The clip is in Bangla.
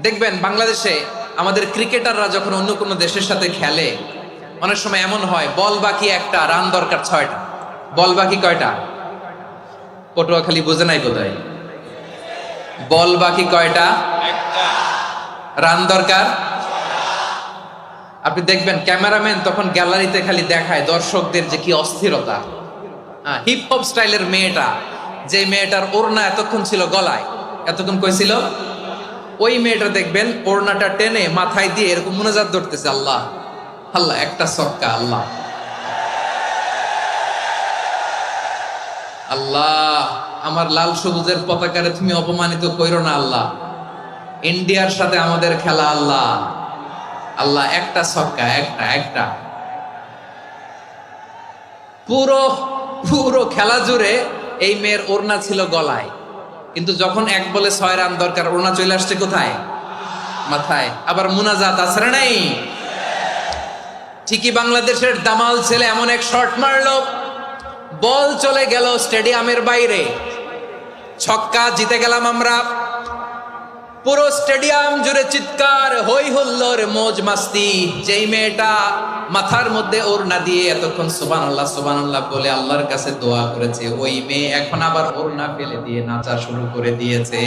দেখবেন বাংলাদেশে আমাদের ক্রিকেটাররা যখন অন্য কোনো দেশের সাথে খেলে, অনেক সময় এমন হয় বল বাকি একটা, রান দরকার 6টা। বল বাকি কয়টা? পটুয়াখালী বোঝে নাই বোধহয়। বল বাকি কয়টা? রান দরকার। আপনি দেখবেন ক্যামেরাম্যান তখন গ্যালারিতে খালি দেখায় দর্শকদের যে কি অস্থিরতা। হিপ হপ স্টাইলের মেয়েটা, যে মেয়েটার ওড়না এতক্ষণ ছিল গলায়, এতক্ষণ কই ছিল, ওই মেয়েটা দেখবেন ওড়নাটা টেনে মাথায় দিয়ে এরকম মুনাজাত ধরতেছে, আল্লাহ আল্লাহ, একটা ছক্কা, আল্লাহ আল্লাহ, আমার লাল সবুজের পতাকারে তুমি অপমানিত কইরো না আল্লাহ, ইন্ডিয়ার সাথে আমাদের খেলা, আল্লাহ আল্লাহ, একটা ছক্কা, একটা একটা। পুরো পুরো খেলা জুড়ে এই মেয়ের ওড়না ছিল গলায়, কিন্তু যখন এক বলে 6 রান দরকার, ওড়না চলে আসছে কোথায়? মাথায়। আবার মুনাজাত আসরে নাই। ঠিকই বাংলাদেশের দামাল ছেলে এমন এক শট মারলো, বল চলে গেল স্টেডিয়ামের বাইরে, ছক্কা, জিতে গেলাম আমরা। পুরো স্টেডিয়াম জুড়ে চিৎকার, হই হুল্লোর, মৌজ মাস্তি। যেই মেয়েটা মাথার মধ্যে ওড়না দিয়ে এতক্ষণ সুবহানাল্লাহ সুবহানাল্লাহ বলে আল্লাহর কাছে দোয়া করেছে, ওই মেয়ে এখন আবার ওড়না ফেলে দিয়ে নাচা শুরু করে দিয়েছে।